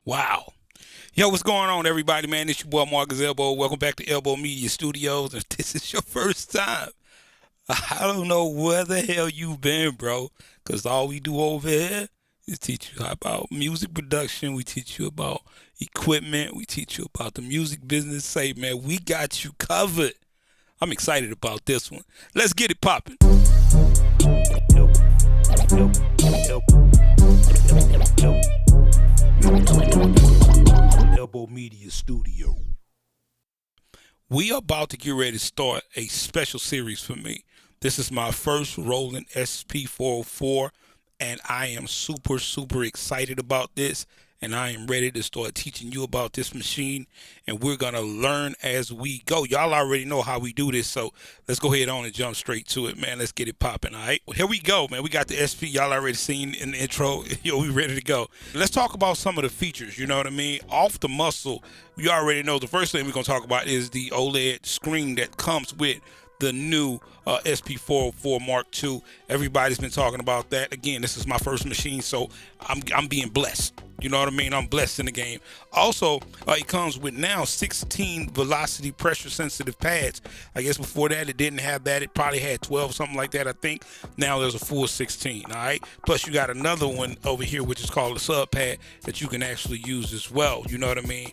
Wow. Yo, what's going on, everybody, man? It's your boy, Marcus Elbow. Welcome back to Elbow Media Studios. If this is your first time, I don't know where the hell you been, bro, because all we do over here is teach you about music production. We teach you about equipment. We teach you about the music business. Say, man, we got you covered. I'm excited about this one. Let's get it popping. Elbow Media Studio. We are about to get ready to start a special series for me. This is my first Roland SP-404, and I am super, super excited about this. And I am ready to start teaching you about this machine, and we're going to learn as we go. Y'all already know how we do this, so let's go ahead on and jump straight to it, man. Let's get it popping, all right? Well, here we go, man. We got the SP. Y'all already seen in the intro. Yo, we ready to go. Let's talk about some of the features, you know what I mean? Off the muscle, you already know the first thing we're going to talk about is the OLED screen that comes with the new SP-404 Mark II. Everybody's been talking about that. Again, this is my first machine, so I'm being blessed. You know what I mean? I'm blessed in the game. Also, it comes with now 16 velocity pressure sensitive pads. I guess before that it didn't have that. It probably had 12, something like that, I think. Now there's a full 16, all right? Plus you got another one over here which is called a sub pad that you can actually use as well. You know what I mean?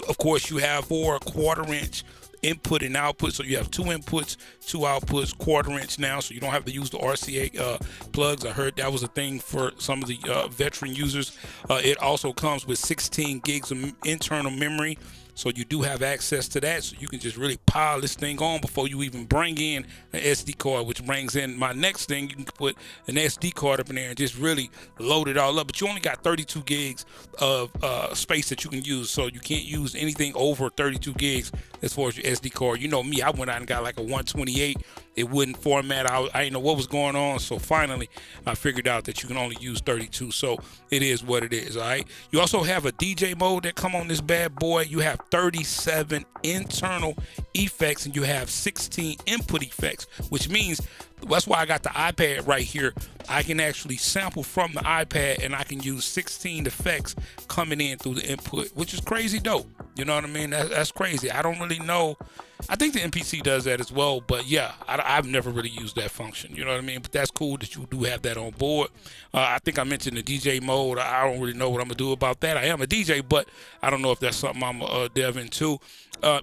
Of course, you have 4 1/4-inch input and output, so you have 2 inputs, 2 outputs, 1/4-inch now, so you don't have to use the RCA plugs. I heard that was a thing for some of the veteran users. It also comes with 16 gigs of internal memory, so you do have access to that, so you can just really pile this thing on before you even bring in an SD card, which brings in my next thing. You can put an SD card up in there and just really load it all up, but you only got 32 gigs of space that you can use, so you can't use anything over 32 gigs as far as your SD card. You know me, I went out and got like a 128. It wouldn't format. I didn't know what was going on, so finally I figured out that you can only use 32, so it is what it is, all right? You also have a DJ mode that come on this bad boy. You have 37 internal effects, and you have 16 input effects, which means that's why I got the iPad right here. I can actually sample from the iPad, and I can use 16 effects coming in through the input, which is crazy dope. You know what I mean? That's crazy. I don't really know. I think the MPC does that as well, but yeah, I've never really used that function. You know what I mean? But that's cool that you do have that on board. I think I mentioned the DJ mode. I don't really know what I'm going to do about that. I am a DJ, but I don't know if that's something I'm going to delve into.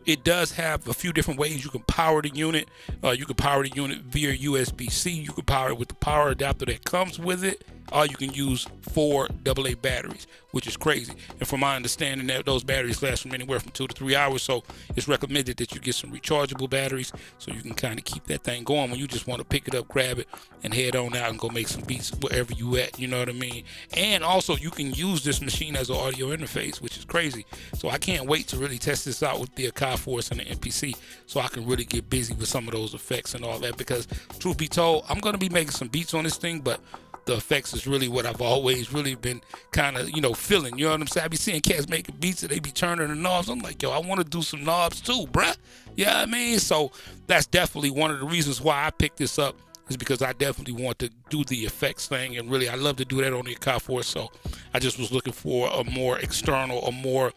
It does have a few different ways you can power the unit. You can power the unit via USB-C. You can power it with the power adapter that comes with it. Or you can use 4 AA batteries, which is crazy. And from my understanding, that those batteries last from anywhere from 2 to 3 hours. So it's recommended that you get some rechargeable batteries so you can kind of keep that thing going when you just want to pick it up, grab it, and head on out and go make some beats wherever you at. You know what I mean? And also, you can use this machine as an audio interface, which is crazy. So I can't wait to really test this out with the Akai Force and the MPC, so I can really get busy with some of those effects and all that. Because truth be told, I'm going to be making some beats on this thing, but the effects is really what I've always really been kind of, feeling. You know what I'm saying? I be seeing cats making beats and they be turning the knobs. I'm like, yo, I want to do some knobs too, bruh. Yeah, I mean, so that's definitely one of the reasons why I picked this up, is because I definitely want to do the effects thing, and really I love to do that on the Akai Force. So I just was looking for a more external, a more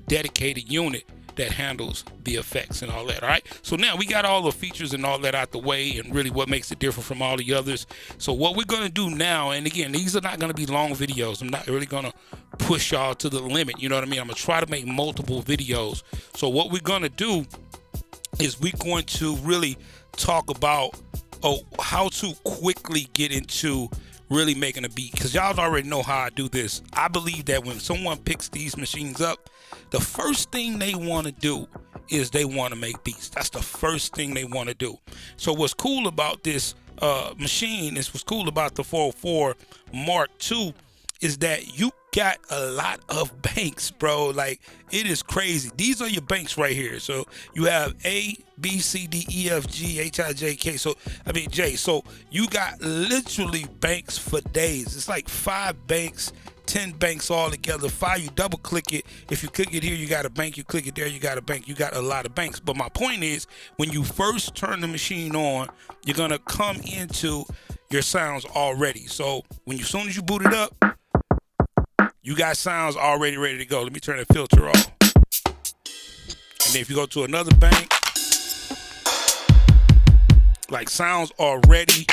dedicated unit that handles the effects and all that. All right, so now we got all the features and all that out the way, and really what makes it different from all the others. So what we're going to do now, and again, these are not going to be long videos. I'm not really going to push y'all to the limit. You know what I mean? I'm going to try to make multiple videos. So what we're going to do is we're going to really talk about how to quickly get into really making a beat, because y'all already know how I do this. I believe that when someone picks these machines up, the first thing they want to do is they want to make beats. That's the first thing they want to do. So what's cool about this machine is what's cool about the 404 Mark II is that you got a lot of banks, bro. Like, it is crazy. These are your banks right here. So you have A, B, C, D, E, F, G, H, I, J, K. So I mean J. So you got literally banks for days. It's like 5 banks, 10 banks all together. 5, you double click it. If you click it here, you got a bank. You click it there, you got a bank. You got a lot of banks. But my point is, when you first turn the machine on, you're gonna come into your sounds already. So as soon as you boot it up, you got sounds already ready to go. Let me turn the filter off. And then if you go to another bank, like, sounds are ready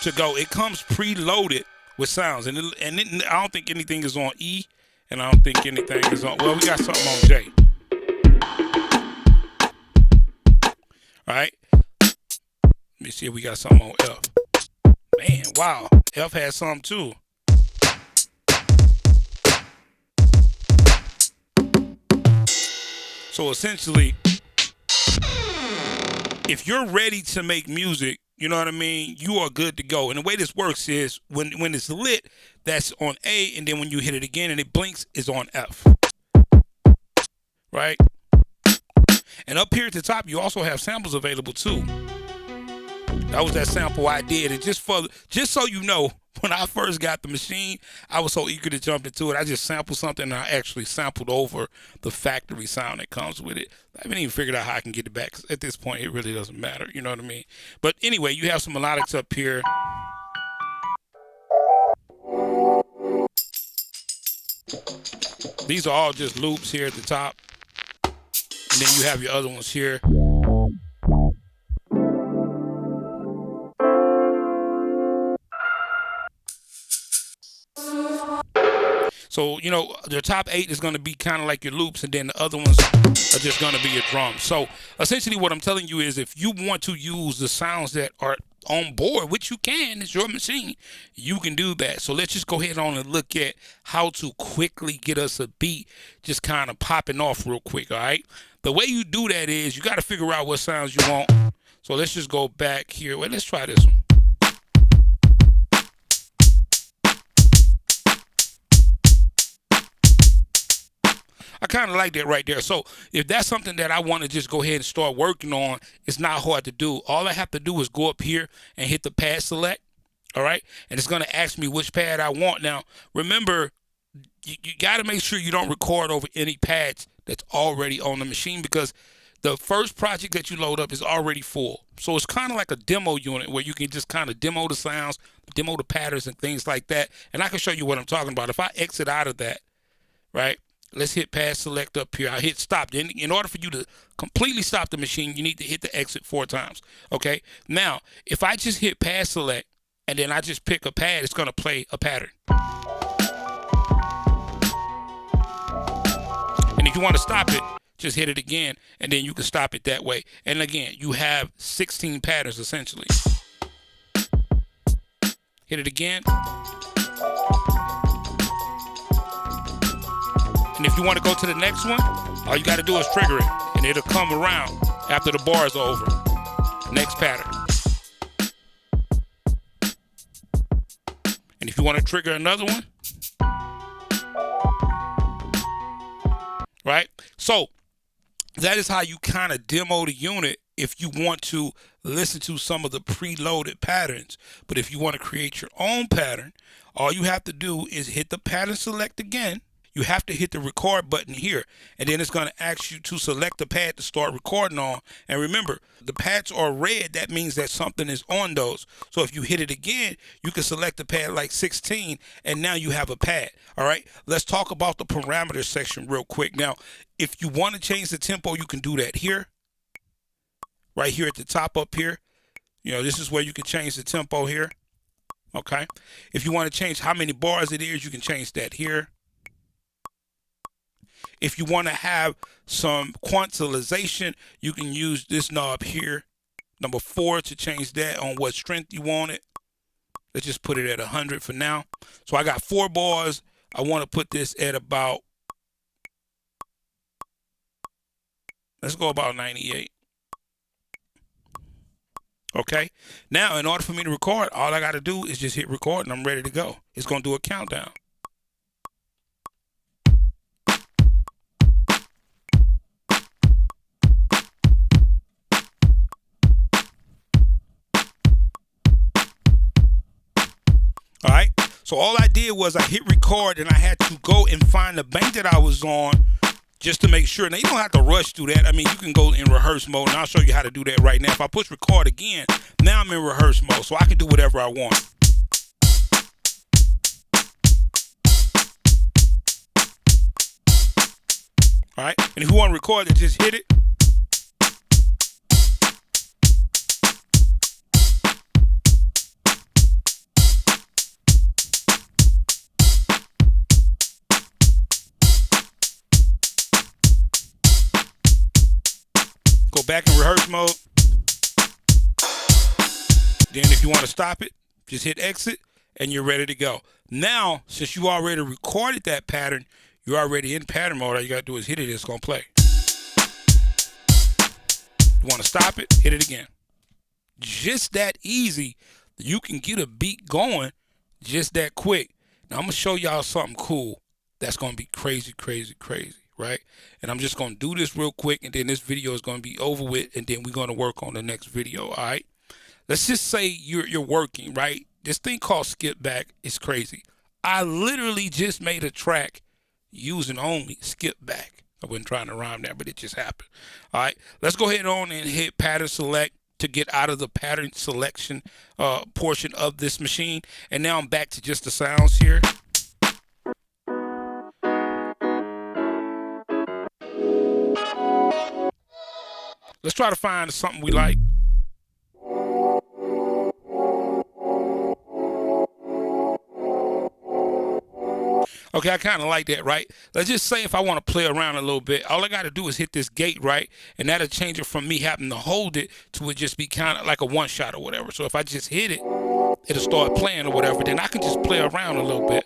to go. It comes preloaded with sounds, and I don't think anything is on E, and I don't think anything is on. Well, we got something on J. All right. Let me see if we got something on F. Man, wow, F has some too. So essentially, if you're ready to make music, you know what I mean, you are good to go. And the way this works is when it's lit, that's on A, and then when you hit it again and it blinks, is on F. Right? And up here at the top, you also have samples available too. That was that sample I did. And just so you know, when I first got the machine, I was so eager to jump into it. I just sampled something, and I actually sampled over the factory sound that comes with it. I haven't even figured out how I can get it back, 'cause at this point, it really doesn't matter. You know what I mean? But anyway, you have some melodics up here. These are all just loops here at the top. And then you have your other ones here. So, you know, the top 8 is going to be kind of like your loops, and then the other ones are just going to be your drums. So essentially what I'm telling you is, if you want to use the sounds that are on board, which you can, it's your machine, you can do that. So let's just go ahead on and look at how to quickly get us a beat just kind of popping off real quick, all right? The way you do that is you got to figure out what sounds you want. So let's just go back here. Wait, let's try this one. I kind of like that right there. So if that's something that I want to just go ahead and start working on, it's not hard to do. All I have to do is go up here and hit the pad select, all right? And it's going to ask me which pad I want. Now, remember, you got to make sure you don't record over any pads that's already on the machine, because the first project that you load up is already full. So it's kind of like a demo unit where you can just kind of demo the sounds, demo the patterns and things like that. And I can show you what I'm talking about. If I exit out of that, right? Let's hit pad select up here. I hit stop. In order for you to completely stop the machine, you need to hit the exit 4 times. Okay. Now, if I just hit pad select and then I just pick a pad, it's going to play a pattern. And if you want to stop it, just hit it again, and then you can stop it that way. And again, you have 16 patterns essentially. Hit it again. And if you want to go to the next one, all you got to do is trigger it, and it'll come around after the bar is over. Next pattern. And if you want to trigger another one, right? So that is how you kind of demo the unit if you want to listen to some of the preloaded patterns. But if you want to create your own pattern, all you have to do is hit the pattern select again. You have to hit the record button here, and then it's going to ask you to select the pad to start recording on. And remember, the pads are red. That means that something is on those. So if you hit it again, you can select the pad like 16, and now you have a pad. All right, let's talk about the parameters section real quick. Now, if you want to change the tempo, you can do that here, right here at the top up here. You know, this is where you can change the tempo here. Okay, if you want to change how many bars it is, you can change that here. If you want to have some quantization, you can use this knob here, number 4, to change that on what strength you want it. Let's just put it at 100 for now. So I got 4 bars. I want to put this at about Let's go about 98. Okay. Now, in order for me to record, all I got to do is just hit record and I'm ready to go. It's going to do a countdown. All right. So all I did was I hit record and I had to go and find the bank that I was on just to make sure. Now, you don't have to rush through that. I mean, you can go in rehearse mode, and I'll show you how to do that right now. If I push record again, now I'm in rehearse mode, so I can do whatever I want. All right. And if you want to record it, just hit it. Go back in rehearse mode. Then if you want to stop it, just hit exit and you're ready to go. Now, since you already recorded that pattern, you're already in pattern mode. All you got to do is hit it. It's going to play. You want to stop it, hit it again. Just that easy. You can get a beat going just that quick. Now, I'm going to show y'all something cool that's going to be crazy, crazy, crazy. Right? And I'm just going to do this real quick, and then this video is going to be over with, and then we're going to work on the next video. All right? Let's just say you're working, right? This thing called skip back is crazy. I literally just made a track using only skip back. I wasn't trying to rhyme that, but it just happened. All right? Let's go ahead on and hit pattern select to get out of the pattern selection portion of this machine. And now I'm back to just the sounds here. Let's try to find something we like. Okay, I kind of like that, right? Let's just say if I want to play around a little bit, all I got to do is hit this gate, right? And that'll change it from me having to hold it to it just be kind of like a one shot or whatever. So if I just hit it, it'll start playing or whatever. Then I can just play around a little bit.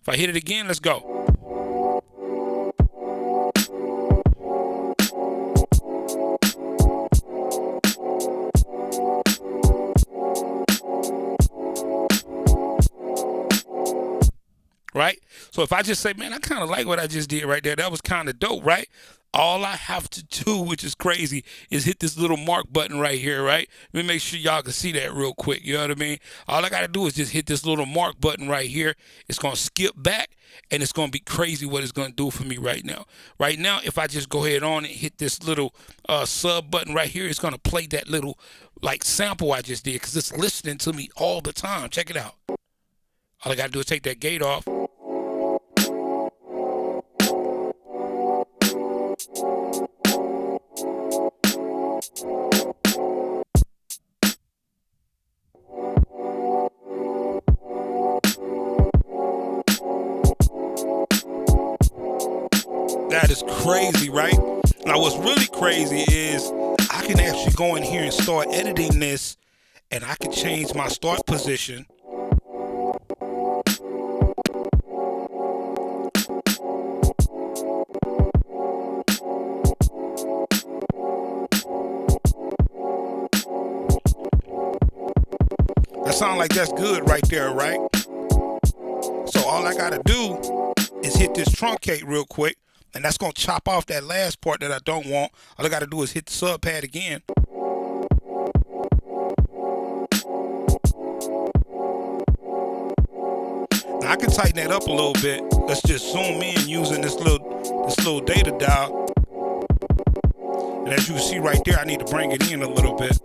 If I hit it again, let's go. Right? So if I just say, man, I kind of like what I just did right there. That was kind of dope, right? All I have to do, which is crazy, is hit this little mark button right here, right? Let me make sure y'all can see that real quick. You know what I mean? All I got to do is just hit this little mark button right here. It's going to skip back, and it's going to be crazy what it's going to do for me right now. Right now, if I just go ahead on and hit this little sub button right here, it's going to play that little like sample I just did because it's listening to me all the time. Check it out. All I got to do is take that gate off. That is crazy, right? Now, what's really crazy is I can actually go in here and start editing this, and I can change my start position. That sounds like that's good right there, right? So all I gotta do is hit this truncate real quick, and that's gonna chop off that last part that I don't want. All I gotta do is hit the sub pad again. Now I can tighten that up a little bit. Let's just zoom in using this little data dial. And as you can see right there, I need to bring it in a little bit.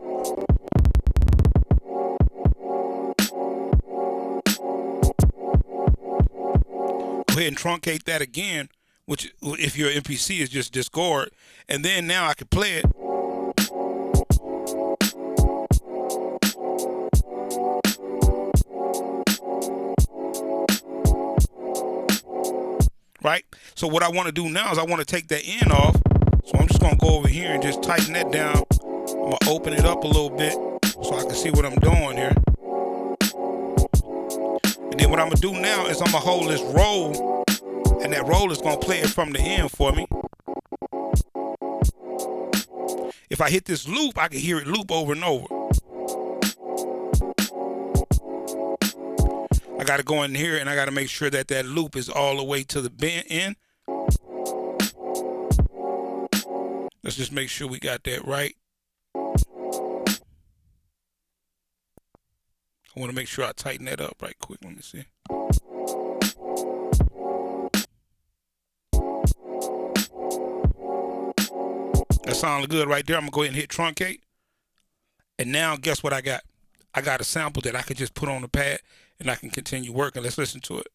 Go ahead and truncate that again, which if your MPC is just Discord. And then now I can play it. Right? So what I want to do now is I want to take that end off. So I'm just going to go over here and just tighten that down. I'm going to open it up a little bit so I can see what I'm doing here. then what I'm gonna do now is I'm gonna hold this roll, and that roll is gonna play it from the end for me. If I hit this loop, I can hear it loop over and over. I gotta go in here and I gotta make sure that that loop is all the way to the end. Let's just make sure we got that right. I want to make sure I tighten that up right quick. Let me see. That sounds good right there. I'm going to go ahead and hit truncate. And now guess what I got? I got a sample that I could just put on the pad and I can continue working. Let's listen to it.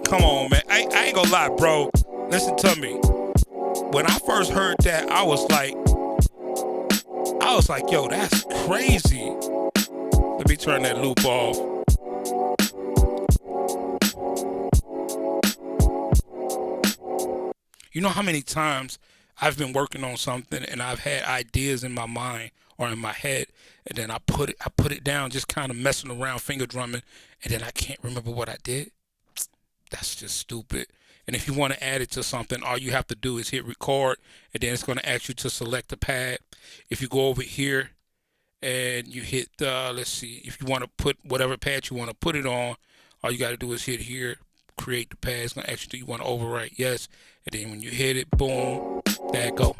Come on, man. I ain't gonna lie, bro. Listen to me. When I first heard that, I was like, yo, that's crazy. Let me turn that loop off. You know how many times I've been working on something and I've had ideas in my mind or in my head, and then I put it down, just kind of messing around, finger drumming, and then I can't remember what I did? That's just stupid. And if you want to add it to something, all you have to do is hit record, and then it's going to ask you to select the pad. If you go over here and you hit, let's see, if you want to put whatever pad you want to put it on, all you got to do is hit here, create the pad. It's going to ask you, do you want to overwrite? Yes. And then when you hit it, boom, there it go.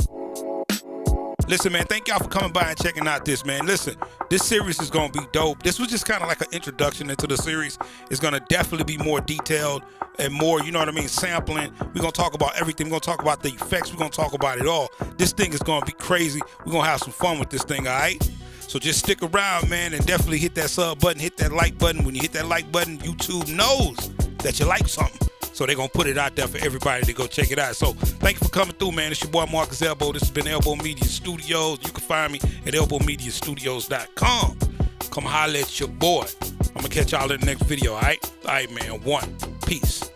Listen, man, thank y'all for coming by and checking out this, man. Listen, this series is going to be dope. This was just kind of like an introduction into the series. It's going to definitely be more detailed and more, you know what I mean, sampling. We're going to talk about everything. We're going to talk about the effects. We're going to talk about it all. This thing is going to be crazy. We're going to have some fun with this thing, all right? So just stick around, man, and definitely hit that sub button, hit that like button. When you hit that like button, YouTube knows that you like something. So they're going to put it out there for everybody to go check it out. So thank you for coming through, man. It's your boy, Marcus Elbow. This has been Elbow Media Studios. You can find me at elbowmediastudios.com. Come holler at your boy. I'm going to catch y'all in the next video, all right? All right, man. One. Peace.